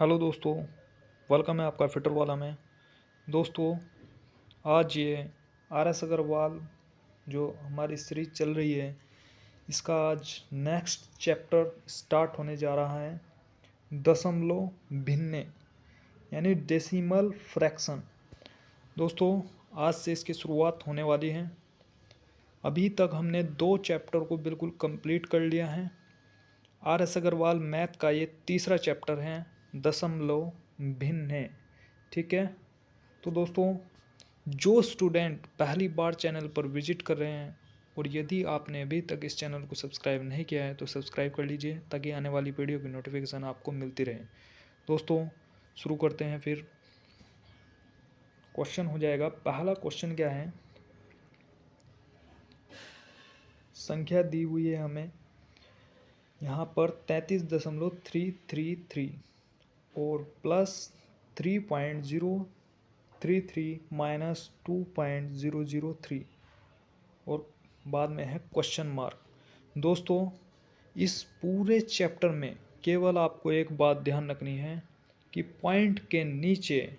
Hello दोस्तों, welcome है आपका फिटर वाला में। दोस्तों, आज ये आर एस अग्रवाल जो हमारी सीरीज चल रही है, इसका आज नेक्स्ट चैप्टर स्टार्ट होने जा रहा है। दशमलव भिन्ने यानी डेसिमल फ्रैक्शन। दोस्तों, आज से इसकी शुरुआत होने वाली है। अभी तक हमने 2 चैप्टर को बिल्कुल कंप्लीट कर लिया है। आर एस अग्रवाल मैथ का ये तीसरा चैप्टर है, दशमलव भिन्न। ठीक है, तो दोस्तों, जो स्टूडेंट पहली बार चैनल पर विजिट कर रहे हैं और यदि आपने अभी तक इस चैनल को सब्सक्राइब नहीं किया है तो सब्सक्राइब कर लीजिए ताकि आने वाली वीडियो की नोटिफिकेशन आपको मिलती रहे। दोस्तों, शुरू करते हैं। फिर क्वेश्चन हो जाएगा। पहला क्वेश्चन क्या है, संख्या दी हुई है हमें यहाँ पर 33.333 और प्लस 3.033 माइनस 2.003 और बाद में है क्वेश्चन मार्क। दोस्तों, इस पूरे चैप्टर में केवल आपको एक बात ध्यान रखनी है कि पॉइंट के नीचे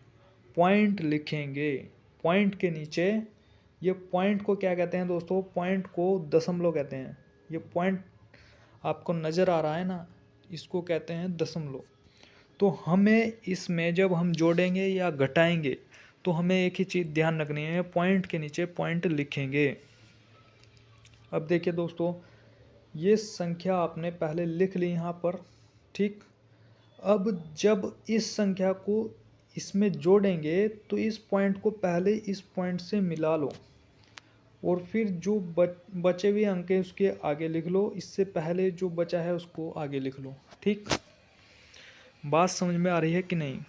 पॉइंट लिखेंगे। पॉइंट के नीचे, ये पॉइंट को क्या कहते हैं दोस्तों? पॉइंट को दशमलव कहते हैं। ये पॉइंट आपको नज़र आ रहा है ना, इसको कहते हैं दशमलव। तो हमें इसमें जब हम जोड़ेंगे या घटाएंगे तो हमें एक ही चीज़ ध्यान रखनी है, पॉइंट के नीचे पॉइंट लिखेंगे। अब देखिए दोस्तों, ये संख्या आपने पहले लिख ली यहाँ पर, ठीक। अब जब इस संख्या को इसमें जोड़ेंगे तो इस पॉइंट को पहले इस पॉइंट से मिला लो और फिर जो बचे हुए अंक है उसके आगे लिख लो। इससे पहले जो बचा है उसको आगे लिख लो, ठीक। बात समझ में आ रही है कि नहीं?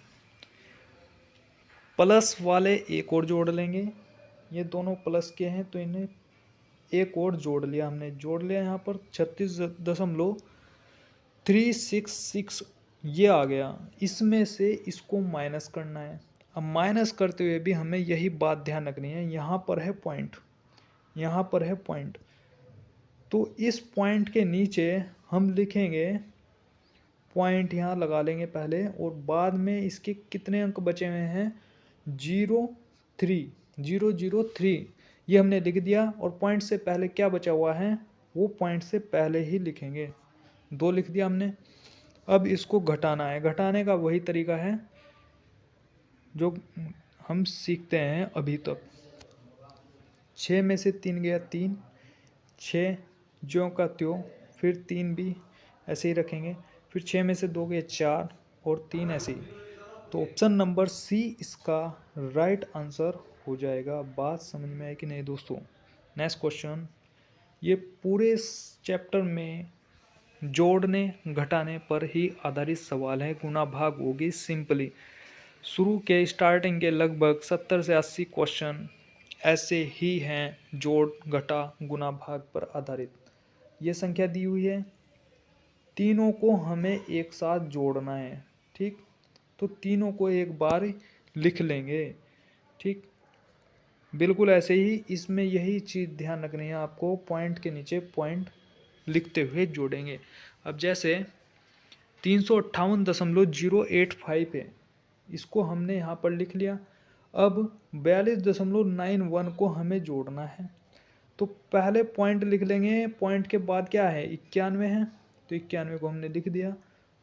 प्लस वाले एक और जोड़ लेंगे। ये दोनों प्लस के हैं तो इन्हें एक और जोड़ लिया हमने। जोड़ लिया यहाँ पर 36.366 ये आ गया। इसमें से इसको माइनस करना है। अब माइनस करते हुए भी हमें यही बात ध्यान रखनी है, यहाँ पर है पॉइंट, यहाँ पर है पॉइंट। तो इस पॉइंट के नीचे हम लिखेंगे, पॉइंट यहाँ लगा लेंगे पहले और बाद में इसके कितने अंक बचे हुए हैं? 0.3 ये हमने लिख दिया और पॉइंट से पहले क्या बचा हुआ है वो पॉइंट से पहले ही लिखेंगे। 2 लिख दिया हमने। अब इसको घटाना है। घटाने का वही तरीका है जो हम सीखते हैं अभी तक। 6 में से 3 गया 3, 6 ज्यों का त्यों, फिर 3 भी ऐसे ही रखेंगे, फिर 6 में से 2 गए 4 और 3 ऐसे ही। तो ऑप्शन नंबर सी इसका राइट आंसर हो जाएगा। बात समझ में आई कि नहीं दोस्तों? Next question. ये पूरे चैप्टर में जोड़ने घटाने पर ही आधारित सवाल है। गुणा भाग होगी सिंपली। शुरू के स्टार्टिंग के लगभग 70 से 80 क्वेश्चन ऐसे ही हैं, जोड़ घटा गुणा भाग पर आधारित। ये संख्या दी हुई है, तीनों को हमें एक साथ जोड़ना है, ठीक। तो तीनों को एक बार लिख लेंगे, ठीक। बिल्कुल ऐसे ही इसमें यही चीज़ ध्यान रखनी है आपको, पॉइंट के नीचे पॉइंट लिखते हुए जोड़ेंगे। अब जैसे 358.085 है, इसको हमने यहाँ पर लिख लिया। अब 42.91 को हमें जोड़ना है, तो पहले पॉइंट लिख लेंगे। पॉइंट के बाद क्या है? 91 है, तो 91 को हमने लिख दिया।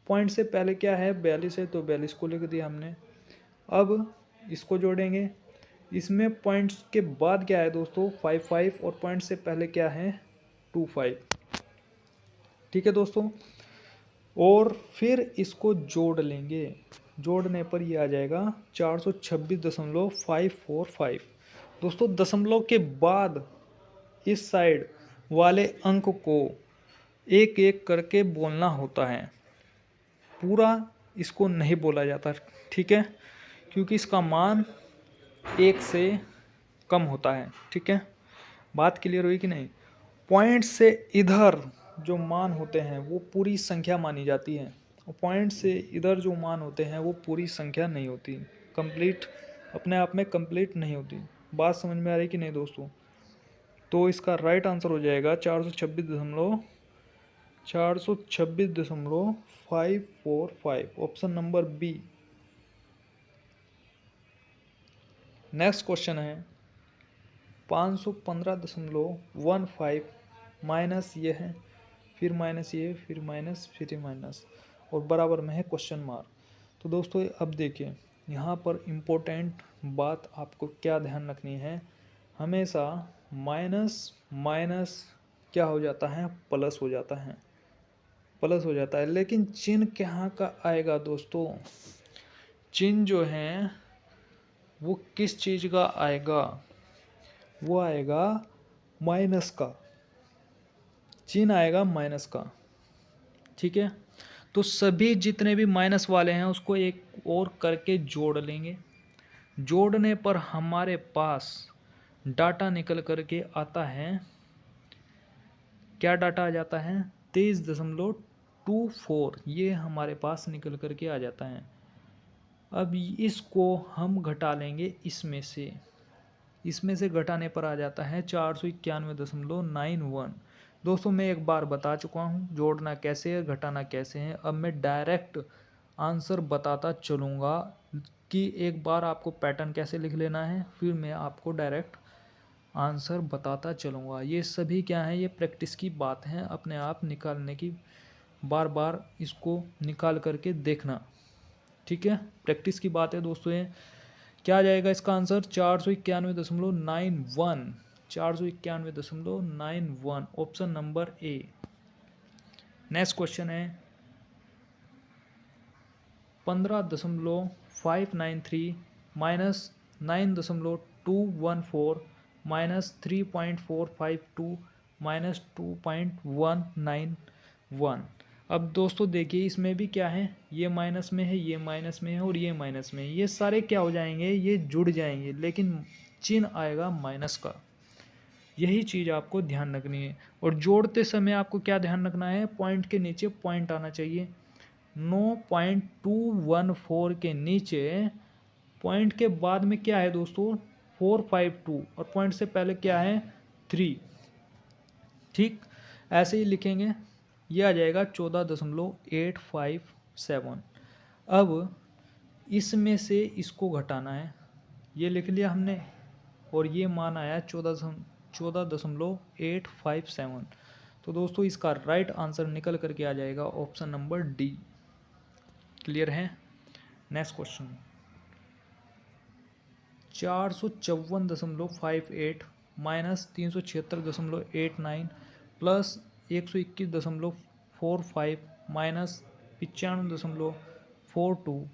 पॉइंट से पहले क्या है? 42 है, तो 42 को लिख दिया हमने। अब इसको जोड़ेंगे। इसमें पॉइंट्स के बाद क्या है दोस्तों? 55 और पॉइंट से पहले क्या है? 25, ठीक है दोस्तों। और फिर इसको जोड़ लेंगे। जोड़ने पर ये आ जाएगा 426.545। दोस्तों, दशमलव के बाद इस साइड वाले अंक को एक एक करके बोलना होता है, पूरा इसको नहीं बोला जाता, ठीक है, क्योंकि इसका मान 1 से कम होता है, ठीक है। बात क्लियर हुई कि नहीं? पॉइंट से इधर जो मान होते हैं वो पूरी संख्या मानी जाती है और पॉइंट से इधर जो मान होते हैं वो पूरी संख्या नहीं होती, कंप्लीट अपने आप में कंप्लीट नहीं होती। बात समझ में आ रही कि नहीं दोस्तों? तो इसका राइट आंसर हो जाएगा 426.5 426.545, option number B. Next question है 515.15 माइनस ये है, फिर माइनस ये, फिर माइनस, फिर माइनस, और बराबर में है क्वेश्चन मार्क। तो दोस्तों अब देखिए यहाँ पर इम्पोर्टेंट बात आपको क्या ध्यान रखनी है, हमेशा माइनस माइनस क्या हो जाता है, प्लस हो जाता है, प्लस हो जाता है। लेकिन चिन्ह कहाँ का आएगा दोस्तों, चिन्ह जो है वो किस चीज़ का आएगा, वो आएगा माइनस का, चिन्ह आएगा माइनस का। ठीक है, तो सभी जितने भी माइनस वाले हैं उसको एक और करके जोड़ लेंगे। जोड़ने पर हमारे पास डाटा निकल करके आता है, क्या डाटा आ जाता है, 23.24, ये हमारे पास निकल करके आ जाता है। अब इसको हम घटा लेंगे इसमें से घटाने पर आ जाता है 491.91। दोस्तों मैं एक बार बता चुका हूँ जोड़ना कैसे है, घटाना कैसे है। अब मैं डायरेक्ट आंसर बताता चलूँगा कि एक बार आपको पैटर्न कैसे लिख लेना है, फिर मैं आपको डायरेक्ट आंसर बताता चलूँगा। ये सभी क्या है, ये प्रैक्टिस की बात है, अपने आप निकालने की, बार बार इसको निकाल करके देखना। ठीक है, प्रैक्टिस की बात है दोस्तों। ये क्या आ जाएगा इसका answer, 491.91, 491.91, option number A. Next question है 15.593 माइनस 9.214 माइनस 3.452 माइनस 2.191। अब दोस्तों देखिए इसमें भी क्या है, ये माइनस में है, ये माइनस में है, और ये माइनस में है, ये सारे क्या हो जाएंगे, ये जुड़ जाएंगे, लेकिन चिन्ह आएगा माइनस का। यही चीज़ आपको ध्यान रखनी है। और जोड़ते समय आपको क्या ध्यान रखना है, पॉइंट के नीचे पॉइंट आना चाहिए। 9.214 के नीचे पॉइंट के बाद में क्या है दोस्तों, 452, और पॉइंट से पहले क्या है, 3। ठीक, ऐसे ही लिखेंगे, ये आ जाएगा 14.857। अब इसमें से इसको घटाना है, ये लिख लिया हमने, और ये मान आया 14.857। तो दोस्तों इसका राइट आंसर निकल करके आ जाएगा ऑप्शन नंबर डी। क्लियर है। Next question 454.58 minus 376.89 plus 121.45 minus 95.42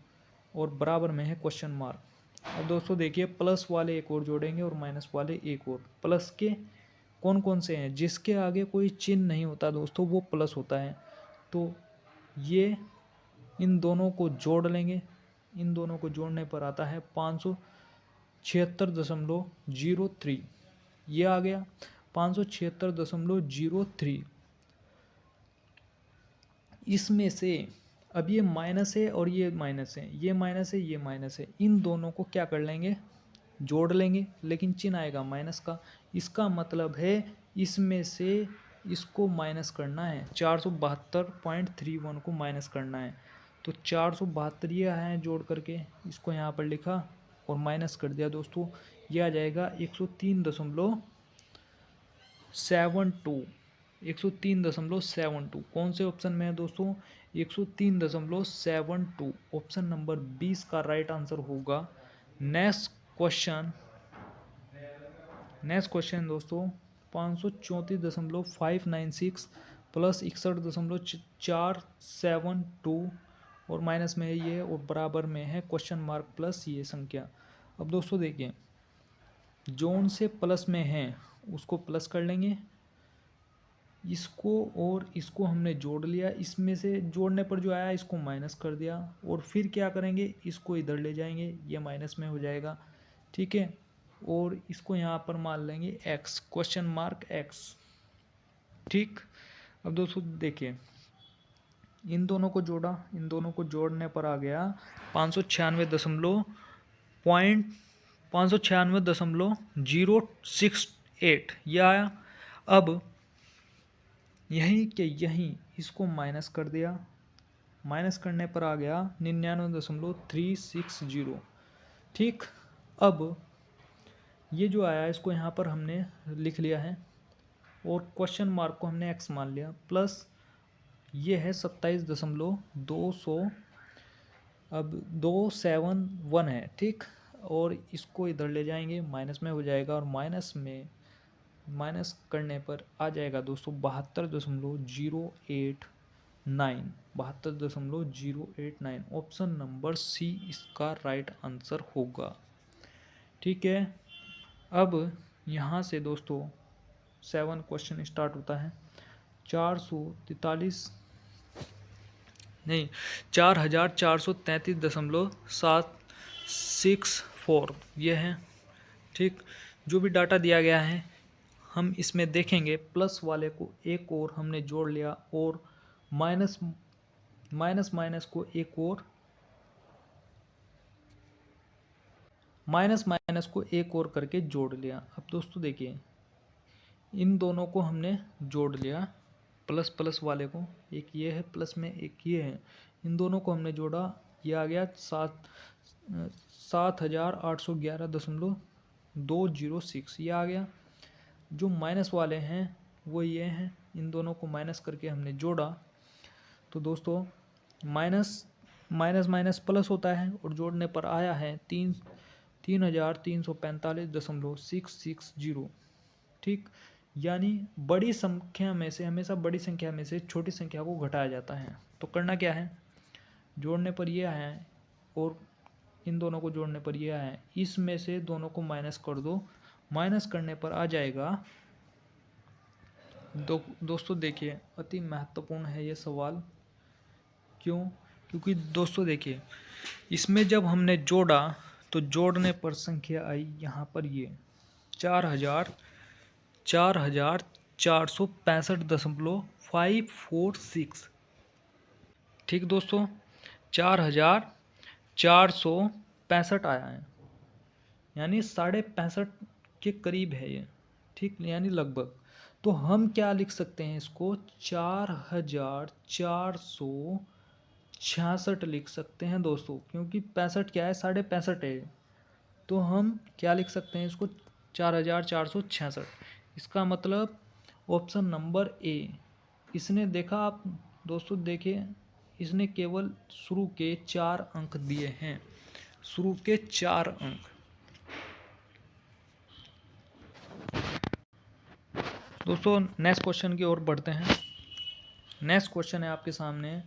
और बराबर में है क्वेश्चन मार्क। अब दोस्तों देखिए प्लस वाले एक और जोड़ेंगे और माइनस वाले एक और। प्लस के कौन कौन से हैं, जिसके आगे कोई चिन्ह नहीं होता दोस्तों वो प्लस होता है। तो ये इन दोनों को जोड़ लेंगे, इन दोनों को जोड़ने पर आता है 576.03, ये आ गया 576.03। इसमें से अब ये माइनस है और ये माइनस है, ये माइनस है, ये माइनस है, इन दोनों को क्या कर लेंगे, जोड़ लेंगे, लेकिन चिन्ह आएगा माइनस का। इसका मतलब है इसमें से इसको माइनस करना है, 472.31 को माइनस करना है। तो 472 ये है, जोड़ करके इसको यहाँ पर लिखा और माइनस कर दिया दोस्तों, ये आ जाएगा 103.72, 103.72। कौन से ऑप्शन में है दोस्तों, 103.72, ऑप्शन नंबर 20 का राइट आंसर होगा। नेक्स्ट क्वेश्चन दोस्तों 534.596 प्लस 61.472 और माइनस में है ये और बराबर में है क्वेश्चन मार्क प्लस ये संख्या। अब दोस्तों देखिए जोन से प्लस में है उसको प्लस कर लेंगे, इसको और इसको हमने जोड़ लिया, इसमें से जोड़ने पर जो आया इसको माइनस कर दिया, और फिर क्या करेंगे, इसको इधर ले जाएंगे, ये माइनस में हो जाएगा। ठीक है, और इसको यहाँ पर मान लेंगे x, क्वेश्चन मार्क x। ठीक, अब दोस्तों देखिए इन दोनों को जोड़ा, इन दोनों को जोड़ने पर आ गया 596.068 यह आया। अब यहीं के यहीं इसको माइनस कर दिया, माइनस करने पर आ गया 99.360। ठीक, अब ये जो आया इसको यहाँ पर हमने लिख लिया है और क्वेश्चन मार्क को हमने x मान लिया, प्लस ये है 27.200, अब 271 है। ठीक, और इसको इधर ले जाएंगे, माइनस में हो जाएगा और माइनस में माइनस करने पर आ जाएगा दोस्तों 72.089, 72.089। ऑप्शन नंबर सी इसका राइट आंसर होगा। ठीक है, अब यहाँ से दोस्तों 7 क्वेश्चन स्टार्ट होता है। 4433.764 ये है। ठीक, जो भी डाटा दिया गया है हम इसमें देखेंगे, प्लस वाले को एक और हमने जोड़ लिया और माइनस माइनस को एक और माइनस को एक और करके जोड़ लिया। अब दोस्तों देखिए, इन दोनों को हमने जोड़ लिया, प्लस प्लस वाले को, एक ये है प्लस में एक ये है, इन दोनों को हमने जोड़ा, ये आ गया 7811.206 ये आ गया। जो माइनस वाले हैं वो ये हैं, इन दोनों को माइनस करके हमने जोड़ा, तो दोस्तों माइनस माइनस प्लस होता है और जोड़ने पर आया है 3345.660। ठीक, यानी बड़ी संख्या में से हमेशा बड़ी संख्या में से छोटी संख्या को घटाया जाता है। तो करना क्या है, जोड़ने पर ये है और इन दोनों को जोड़ने पर ये है, इसमें से दोनों को माइनस कर दो, माइनस करने पर आ जाएगा। दोस्तों देखिए, अति महत्वपूर्ण है ये सवाल। क्यों? क्योंकि दोस्तों देखिए, इसमें जब हमने जोड़ा तो जोड़ने पर संख्या आई यहाँ पर ये 4465.546। ठीक दोस्तों, 4465 आया है, यानी 65.5 के करीब है ये। ठीक, यानी लगभग। तो हम क्या लिख सकते हैं इसको, 4466 लिख सकते हैं दोस्तों, क्योंकि 65 क्या है, 65.5 है। तो हम क्या लिख सकते हैं इसको, 4466। इसका मतलब ऑप्शन नंबर ए। इसने देखा, आप दोस्तों देखिए, इसने केवल शुरू के 4 अंक दिए हैं, शुरू के 4 अंक। दोस्तों नेक्स्ट क्वेश्चन की ओर बढ़ते हैं। नेक्स्ट क्वेश्चन है आपके सामने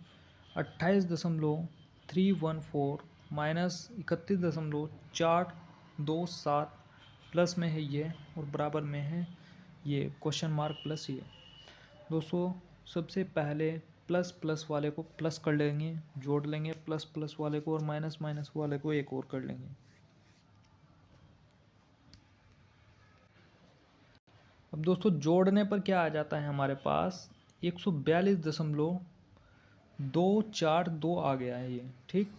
28.314 माइनस 31.427 प्लस में है ये और बराबर में है ये, क्वेश्चन मार्क प्लस ये। दोस्तों सबसे पहले प्लस प्लस वाले को प्लस कर लेंगे, जोड़ लेंगे प्लस प्लस वाले को, और माइनस माइनस वाले को एक और कर लेंगे। अब दोस्तों जोड़ने पर क्या आ जाता है हमारे पास, 142.242 आ गया है ये। ठीक,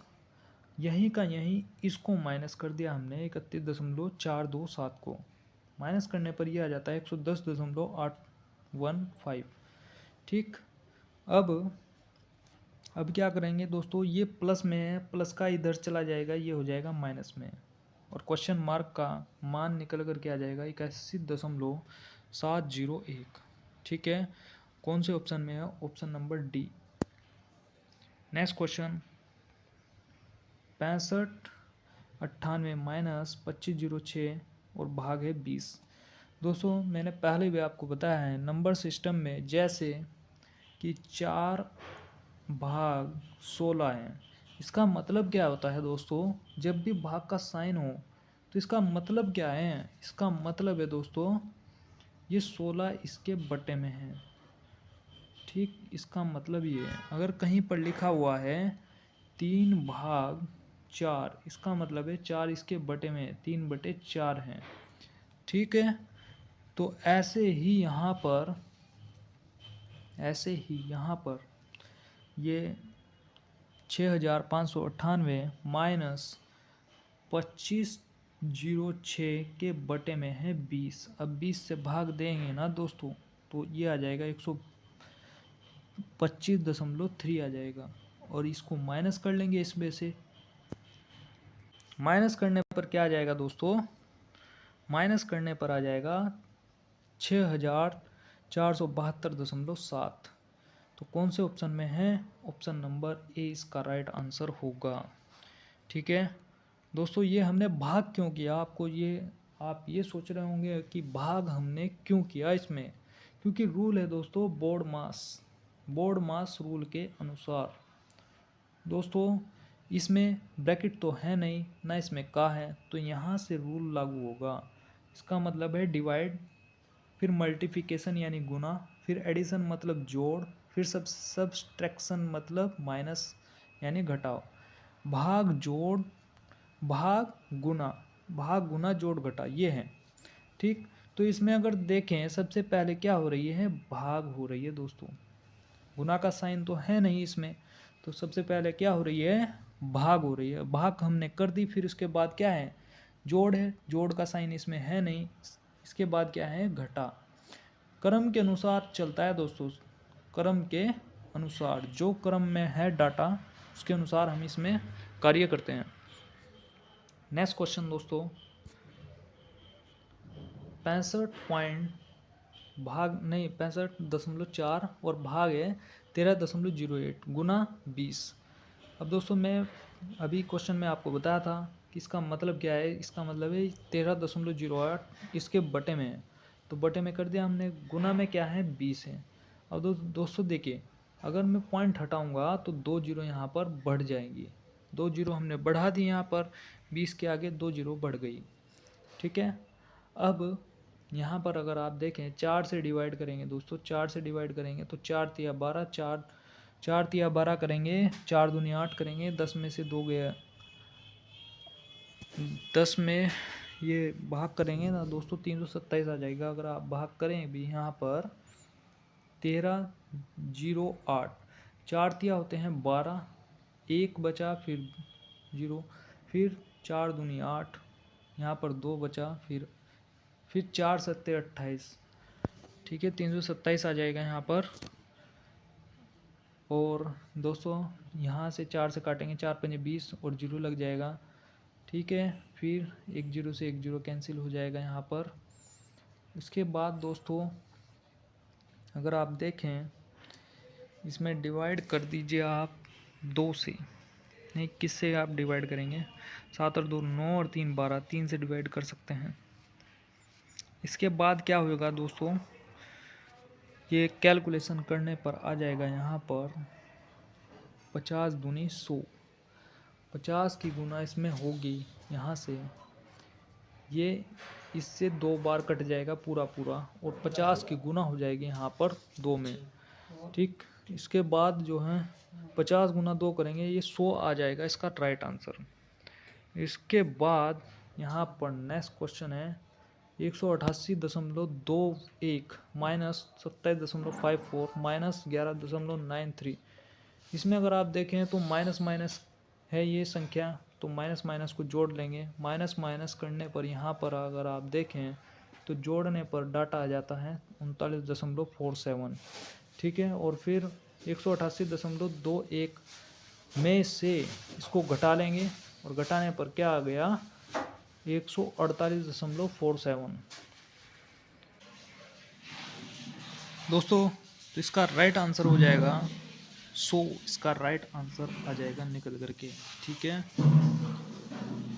यहीं का यहीं इसको माइनस कर दिया हमने, 31.427 को माइनस करने पर ये आ जाता है 110.815। ठीक, अब क्या करेंगे दोस्तों, ये प्लस में है, प्लस का इधर चला जाएगा, ये हो जाएगा माइनस में, और क्वेश्चन मार्क का मान निकल कर के आ जाएगा 81.701। ठीक है, कौन से ऑप्शन में है, option number D. Next question 6598 minus 2506 और भाग है 20। दोस्तों मैंने पहले भी आपको बताया है, नंबर सिस्टम में जैसे कि 4 भाग 16 है, इसका मतलब क्या होता है दोस्तों, जब भी भाग का साइन हो तो इसका मतलब क्या है, इसका मतलब है दोस्तों ये 16 इसके बटे में है। ठीक, इसका मतलब ये है, अगर कहीं पर लिखा हुआ है 3 भाग 4, इसका मतलब है 4 इसके बटे में है, 3/4 है। ठीक है, तो ऐसे ही यहाँ पर ये 6598 माइनस 2506 के बटे में है 20। अब 20 से भाग देंगे ना दोस्तों, तो ये आ जाएगा 25.3 आ जाएगा। और इसको माइनस कर लेंगे इसमें से, माइनस करने पर क्या आ जाएगा दोस्तों, माइनस करने पर आ जाएगा 6472.7। तो कौन से ऑप्शन में है, ऑप्शन नंबर ए इसका राइट आंसर होगा। ठीक है दोस्तों, ये हमने भाग क्यों किया, आपको ये आप ये सोच रहे होंगे कि भाग हमने क्यों किया इसमें, क्योंकि रूल है दोस्तों बोर्ड मास रूल के अनुसार। दोस्तों इसमें ब्रैकेट तो है नहीं ना, इसमें का है, तो यहाँ से रूल लागू होगा। इसका मतलब है डिवाइड, फिर मल्टीप्लिकेशन यानी गुना, फिर एडिशन मतलब जोड़, फिर सब्सट्रैक्शन मतलब माइनस यानी घटाव। भाग जोड़, भाग गुना जोड़ घटा, ये है। ठीक, तो इसमें अगर देखें सबसे पहले क्या हो रही है, भाग हो रही है दोस्तों, गुना का साइन तो है नहीं इसमें, तो सबसे पहले क्या हो रही है, भाग हो रही है। भाग हमने कर दी, फिर उसके बाद क्या है, जोड़ है, जोड़ का साइन इसमें है नहीं, इसके बाद क्या है, घटा। क्रम के अनुसार चलता है दोस्तों, क्रम के अनुसार जो क्रम में है डाटा उसके अनुसार हम इसमें कार्य करते हैं। नेक्स्ट क्वेश्चन दोस्तों, 65.4 और भाग है 13.08 गुना 20। अब दोस्तों मैं अभी क्वेश्चन में आपको बताया था कि इसका मतलब क्या है, इसका मतलब है 13.08 इसके बटे में है, तो बटे में कर दिया हमने, गुना में क्या है 20 है। अब दोस्तों देखिए, अगर मैं पॉइंट हटाऊंगा तो 2 जीरो यहाँ पर बढ़ जाएंगी, 2 जीरो हमने बढ़ा दी यहाँ पर, 20 के आगे 2 जीरो बढ़ गई। ठीक है, अब यहाँ पर अगर आप देखें 4 से डिवाइड करेंगे दोस्तों, 4 से डिवाइड करेंगे तो 4 तिया 12, 4 तिया 12 करेंगे, 4 दूनी 8 करेंगे, 10 में से 2 गया, 10 में ये भाग करेंगे ना दोस्तों 327 आ जाएगा। अगर आप भाग करें भी यहाँ पर 1308, 4 तिया होते हैं 12, 1 बचा, फिर 0, फिर 4 दूनी 8, यहाँ पर 2 बचा, फिर 4 सत्ते 28। ठीक है, 327 आ जाएगा यहाँ पर। और दोस्तों यहाँ से 4 से काटेंगे, 4 पंजे 20 और 0 लग जाएगा। ठीक है, फिर 1 जीरो से 1 जीरो कैंसिल हो जाएगा यहाँ पर। इसके बाद दोस्तों अगर आप देखें इसमें डिवाइड कर दीजिए आप 2 से, नहीं किससे आप डिवाइड करेंगे, 7 और 2 9 और 3 12, 3 से डिवाइड कर सकते हैं। इसके बाद क्या होगा दोस्तों, ये कैलकुलेशन करने पर आ जाएगा यहाँ पर 50 दूनी 100, 50 की गुना इसमें होगी यहाँ से, ये इससे 2 बार कट जाएगा पूरा और 50 की गुना हो जाएगी यहाँ पर 2 में। ठीक, इसके बाद जो है 50 गुना 2 करेंगे, ये 100 आ जाएगा इसका राइट आंसर। इसके बाद यहाँ पर नेक्स्ट क्वेश्चन है 188.21 माइनस 27.54 माइनस 11.93। इसमें अगर आप देखें तो माइनस माइनस है ये संख्या, तो माइनस माइनस को जोड़ लेंगे, माइनस माइनस करने पर यहाँ पर अगर आप देखें तो जोड़ने पर डाटा आ जाता है 39.47। ठीक है, और फिर 188.21 में से इसको घटा लेंगे और घटाने पर क्या आ गया 148.47। दोस्तों तो इसका राइट आंसर हो जाएगा 100, इसका राइट आंसर आ जाएगा निकल करके। ठीक है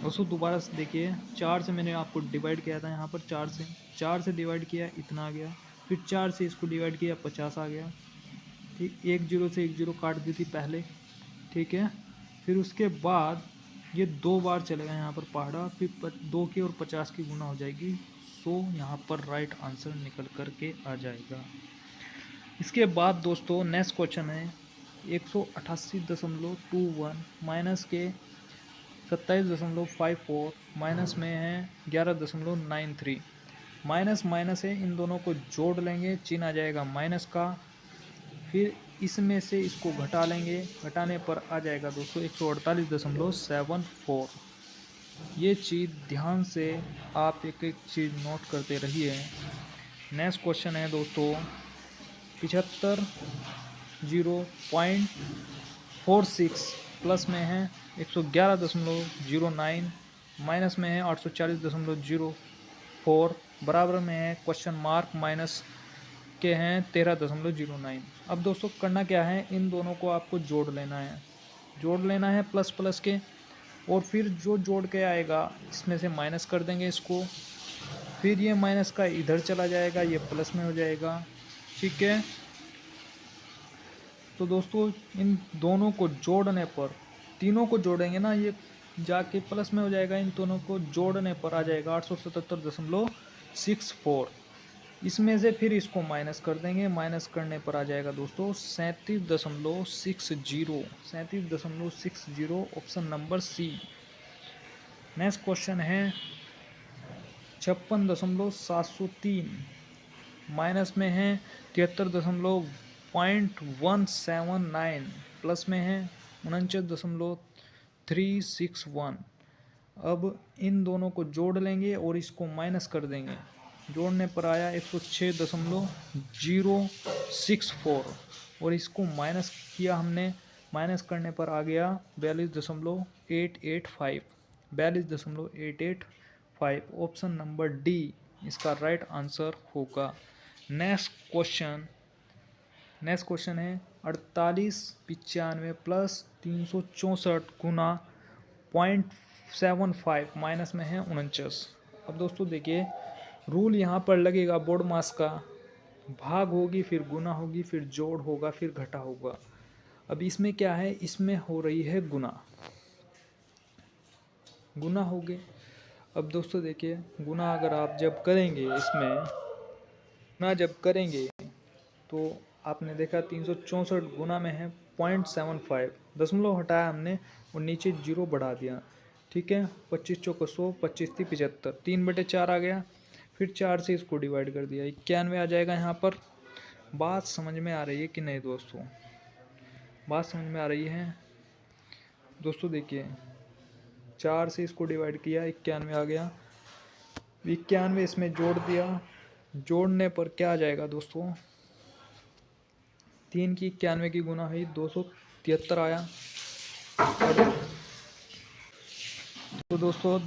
दोस्तों, दोबारा से देखिए, 4 से मैंने आपको डिवाइड किया था, यहाँ पर 4 से डिवाइड किया, इतना आ गया, फिर 4 से इसको डिवाइड किया 50 आ गया। ठीक, 1 जीरो से 1 जीरो काट दी थी पहले। ठीक है, फिर उसके बाद ये 2 बार चलेगा यहाँ पर पहाड़ा, फिर 2 की और 50 की गुना हो जाएगी 100, यहाँ पर राइट आंसर निकल करके आ जाएगा। इसके बाद दोस्तों नेक्स्ट क्वेश्चन है 188.21 माइनस के 27.54 माइनस में है 11.93। माइनस माइनस है, इन दोनों को जोड़ लेंगे, चिन्ह आ जाएगा माइनस का, फिर इसमें से इसको घटा लेंगे, घटाने पर आ जाएगा दोस्तों 148.74। ये चीज़ ध्यान से आप एक एक चीज़ नोट करते रहिए। नेक्स्ट क्वेश्चन है दोस्तों 75 0.46, प्लस में है 111.09, माइनस में है 840.04, बराबर में है क्वेश्चन मार्क माइनस के हैं 13.09। अब दोस्तों करना क्या है, इन दोनों को आपको जोड़ लेना है, प्लस प्लस के, और फिर जो जोड़ के आएगा इसमें से माइनस कर देंगे इसको, फिर ये माइनस का इधर चला जाएगा, ये प्लस में हो जाएगा। ठीक है, तो दोस्तों इन दोनों को जोड़ने पर, तीनों को जोड़ेंगे ना, ये जाके प्लस में हो जाएगा, इन दोनों को जोड़ने पर आ जाएगा 877.64। इसमें से फिर इसको माइनस कर देंगे, माइनस करने पर आ जाएगा दोस्तों 37.60, option number C. Next question है 56.703, माइनस में है 73.179, प्लस में है 49.361। अब इन दोनों को जोड़ लेंगे और इसको माइनस कर देंगे, जोड़ने पर आया 106.064, और इसको माइनस किया हमने, माइनस करने पर आ गया 42.885, ऑप्शन नंबर डी इसका राइट आंसर होगा। नेक्स्ट क्वेश्चन है 4895 प्लस 364 गुना 0.75, माइनस में है 49। अब दोस्तों देखिए, रूल यहाँ पर लगेगा बोर्ड मास का, भाग होगी, फिर गुना होगी, फिर जोड़ होगा, फिर घटा होगा। अब इसमें क्या है, इसमें हो रही है गुना हो गए। अब दोस्तों देखिए, गुना अगर आप जब करेंगे, इसमें गुना जब करेंगे तो आपने देखा 364 गुना में है 0.75, दशमलव हटाया हमने और नीचे जीरो बढ़ा दिया। ठीक है, 25 चौको 100, 25 थी 75, 3/4 आ गया, फिर 4 से इसको डिवाइड कर दिया, 91 आ जाएगा। यहाँ पर बात समझ में आ रही है कि नहीं दोस्तों? बात समझ में आ रही है दोस्तों? देखिए, 4 से इसको डिवाइड किया, 91 आ गया, 91 इसमें जोड़ दिया, जोड़ने पर क्या आ जाएगा दोस्तों? 3 की 91 की गुना हुई 273 आया। तो दोस्तों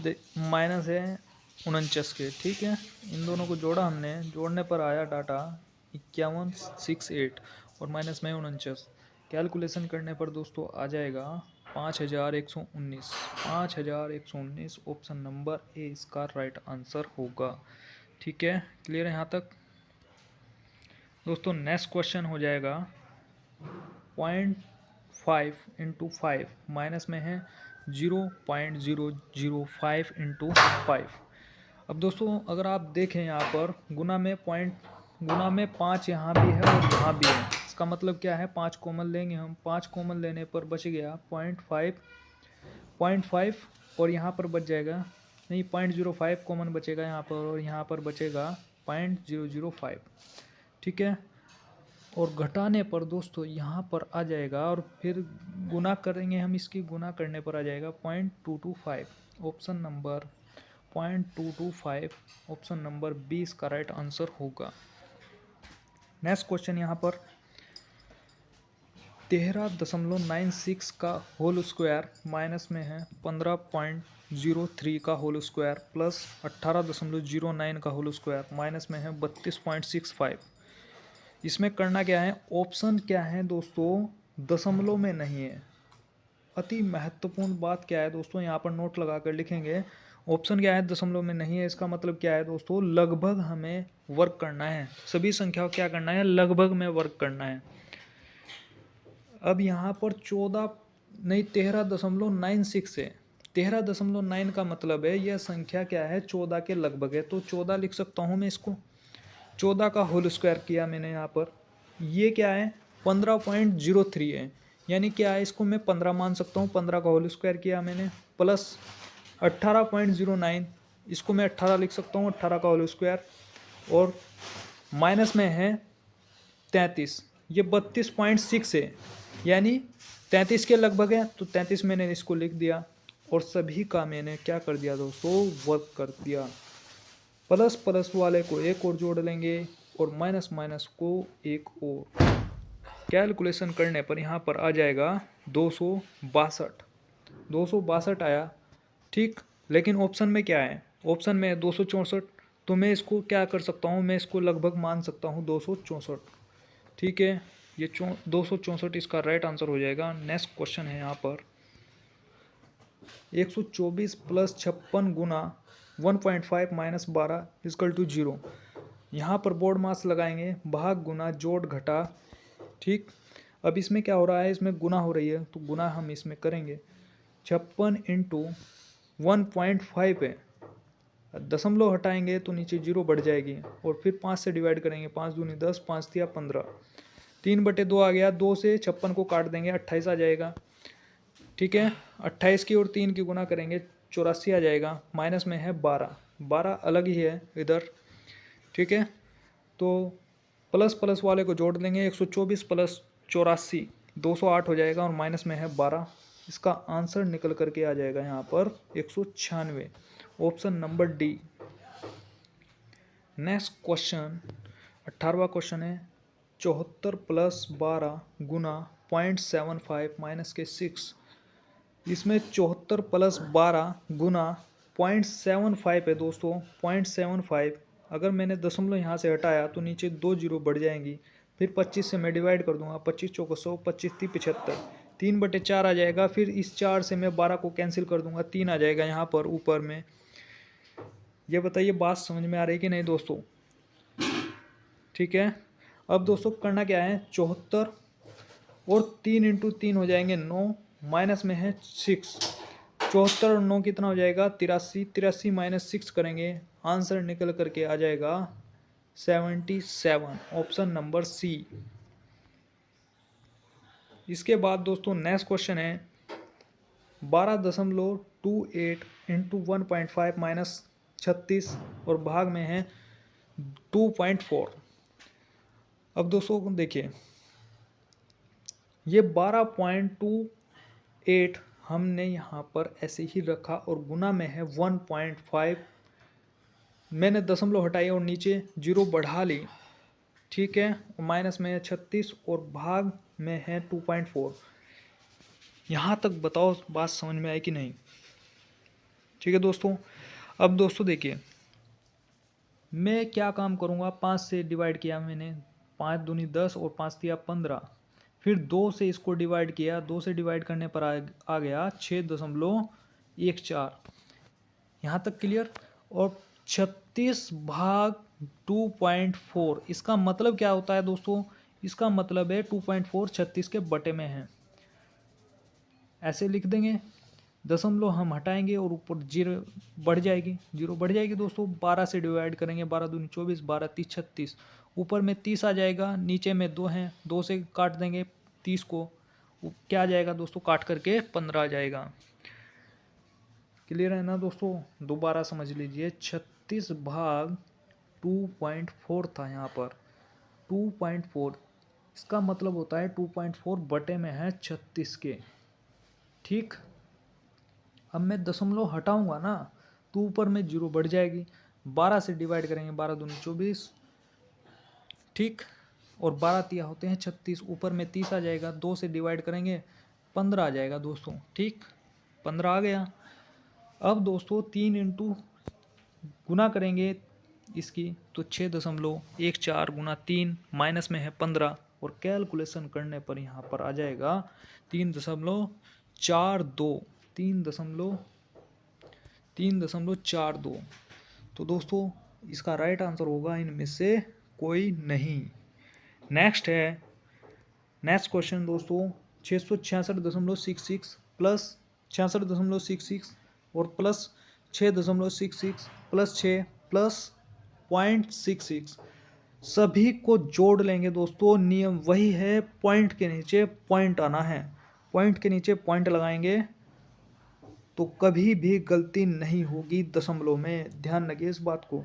माइनस है 49 के। ठीक है, इन दोनों को जोड़ा हमने, जोड़ने पर आया डाटा 5168 और माइनस में 49। कैलकुलेशन करने पर दोस्तों आ जाएगा 5119, ऑप्शन नंबर ए इसका राइट आंसर होगा। ठीक है, क्लियर है यहाँ तक दोस्तों? नेक्स्ट क्वेश्चन हो जाएगा 0.5 × 5, माइनस में है 0.005 × 5। अब दोस्तों अगर आप देखें यहाँ पर गुना में 5 यहाँ भी है और यहाँ भी है, इसका मतलब क्या है, 5 कॉमन लेंगे हम, 5 कॉमन लेने पर बच गया 0.5 और यहाँ पर बच जाएगा, नहीं 0.05 कॉमन बचेगा यहाँ पर, और यहाँ पर बचेगा 0.005। ठीक है, और घटाने पर दोस्तों यहाँ पर आ जाएगा, और फिर गुना करेंगे हम, इसकी गुना करने पर आ जाएगा 0.225, ऑप्शन नंबर 0.225, ऑप्शन नंबर 20 का राइट आंसर होगा। नेक्स्ट क्वेश्चन यहाँ पर 13.96 का होल स्क्वायर, माइनस में है 15.03 का होल स्क्वायर, प्लस 18.09 का होल स्क्वायर, माइनस में है 32.65। इसमें करना क्या है, ऑप्शन क्या है दोस्तों? दशमलव में नहीं है। अति महत्वपूर्ण बात क्या है दोस्तों, यहाँ पर नोट लगा कर लिखेंगे। ऑप्शन क्या है? दशमलव में नहीं है। इसका मतलब क्या है दोस्तों? लगभग हमें वर्क करना है, सभी संख्याओं क्या करना है, लगभग में वर्क करना है। अब यहाँ पर 13.96 है, 13.9 का मतलब है यह संख्या क्या है, 14 के लगभग है, तो 14 लिख सकता हूँ मैं इसको। 14 का होल स्क्वायर किया मैंने यहाँ पर, ये क्या है 15.03 है, यानी क्या है, इसको मैं 15 मान सकता हूँ। 15 का होल स्क्वायर किया मैंने, प्लस 18.09, इसको मैं 18 लिख सकता हूँ, 18 का होल स्क्वायर, और माइनस में है 33, ये 32.6 है, यानी 33 के लगभग है, तो 33 मैंने इसको लिख दिया, और सभी का मैंने क्या कर दिया दोस्तों, वर्क कर दिया। प्लस प्लस वाले को एक और जोड़ लेंगे, और माइनस माइनस को एक और। कैलकुलेशन करने पर यहाँ पर आ जाएगा 262। 262 आया, ठीक। लेकिन ऑप्शन में क्या है, ऑप्शन में है 264, तो मैं इसको क्या कर सकता हूँ, मैं इसको लगभग मान सकता हूँ 264, ठीक है। ये 264 इसका राइट आंसर हो जाएगा। नेक्स्ट क्वेश्चन है यहाँ पर 124 प्लस 56 गुना 1.5 माइनस 12 इजकल टू 0। यहाँ पर बोर्ड मास लगाएंगे, भाग गुना जोड़ घटा, ठीक। अब इसमें क्या हो रहा है, इसमें गुना हो रही है तो गुना हम इसमें करेंगे। 56 इंटू 1.5 है, दशमलव हटाएंगे तो नीचे 0 बढ़ जाएगी और फिर 5 से डिवाइड करेंगे। 5 दूनी 10, 5 तिया 15, 3/2 आ गया। 2 से 56 को काट देंगे, 28 आ जाएगा, ठीक है। 28 की और 3 की गुना करेंगे, 84 आ जाएगा। माइनस में है 12, 12 अलग ही है इधर, ठीक है। तो प्लस प्लस वाले को जोड़ देंगे, 124 प्लस 84 208 हो जाएगा और माइनस में है 12। इसका आंसर निकल करके आ जाएगा यहाँ पर 196, option number D. Next question 18वां क्वेश्चन है 74 प्लस 12 गुना 0.75 माइनस के 6। इसमें 74 प्लस 12 गुना 0.75 है दोस्तों, 0.75। अगर मैंने दशमलव यहाँ से हटाया तो नीचे 2 जीरो बढ़ जाएंगी, फिर 25 से मैं डिवाइड कर दूंगा, 25 चौको 100, 25 × 75, 3/4 आ जाएगा। फिर इस 4 से मैं 12 को कैंसिल कर दूंगा, 3 आ जाएगा यहाँ पर ऊपर में। ये बताइए बात समझ में आ रही कि नहीं दोस्तों, ठीक है। अब दोस्तों करना क्या है, 74 और 3 इंटू 3 हो जाएंगे 9, माइनस में है 6। 74 और 9 कितना हो जाएगा, 83। 83 माइनस 6 करेंगे, आंसर निकल करके आ जाएगा 77, ऑप्शन नंबर सी। इसके बाद दोस्तों नेक्स्ट क्वेश्चन है 12.28 इंटू 1.5 माइनस 36 और भाग में है 2.4। अब दोस्तों देखिए, ये 12.28 हमने यहाँ पर ऐसे ही रखा और गुना में है 1.5, मैंने दशमलव हटाई और नीचे 0 बढ़ा ली, ठीक है। माइनस में है 36 और भाग में है 2.4। यहाँ तक बताओ बात समझ में आई कि नहीं, ठीक है दोस्तों। अब दोस्तों देखिए, मैं क्या काम करूँगा, 5 से डिवाइड किया मैंने, 5 दूनी 10 और 5 तिया 15, फिर 2 से इसको डिवाइड किया, 2 से डिवाइड करने पर आ गया 6.14। यहाँ तक क्लियर। और 36 भाग 2.4, इसका मतलब क्या होता है दोस्तों, इसका मतलब है 2.4 36 के बटे में है, ऐसे लिख देंगे। दशमलव हम हटाएंगे और ऊपर 0 बढ़ जाएगी, 0 बढ़ जाएगी दोस्तों। 12 से डिवाइड करेंगे, 12 दूनी 24, 12 30 36, ऊपर में 30 आ जाएगा, नीचे में 2 हैं, 2 से काट देंगे 30 को, क्या आ जाएगा दोस्तों, काट करके 15 आ जाएगा। क्लियर है ना दोस्तों, दोबारा समझ लीजिए। 36 भाग 2.4 था यहाँ पर, 2.4, इसका मतलब होता है 2.4 बटे में है 36 के, ठीक। अब मैं दशमलव हटाऊंगा ना तो ऊपर में 0 बढ़ जाएगी, 12 से डिवाइड करेंगे, 12 दूनी 24, ठीक। और 12 तिया होते हैं 36, ऊपर में 30 आ जाएगा, 2 से डिवाइड करेंगे 15 आ जाएगा दोस्तों, ठीक। 15 आ गया। अब दोस्तों 3 इंटू गुना करेंगे इसकी तो 6.14 गुना 3 माइनस में है 15 और कैलकुलेशन करने पर यहाँ पर आ जाएगा 3.42, 3.42। तो दोस्तों इसका राइट आंसर होगा इनमें से कोई नहीं। नेक्स्ट है, नेक्स्ट क्वेश्चन दोस्तों 666.66 प्लस 66.66 और प्लस 6.66 प्लस 6 प्लस 0.66, सभी को जोड़ लेंगे दोस्तों। नियम वही है, पॉइंट के नीचे पॉइंट आना है, पॉइंट के नीचे पॉइंट लगाएंगे तो कभी भी गलती नहीं होगी दशमलव में, ध्यान रखिए इस बात को।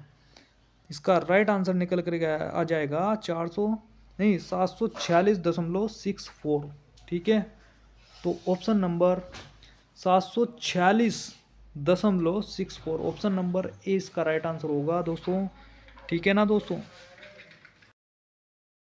इसका राइट आंसर निकल कर आ जाएगा 746.64, ठीक है। तो option number 746.64, option number A इसका राइट आंसर होगा दोस्तों, ठीक है ना दोस्तों।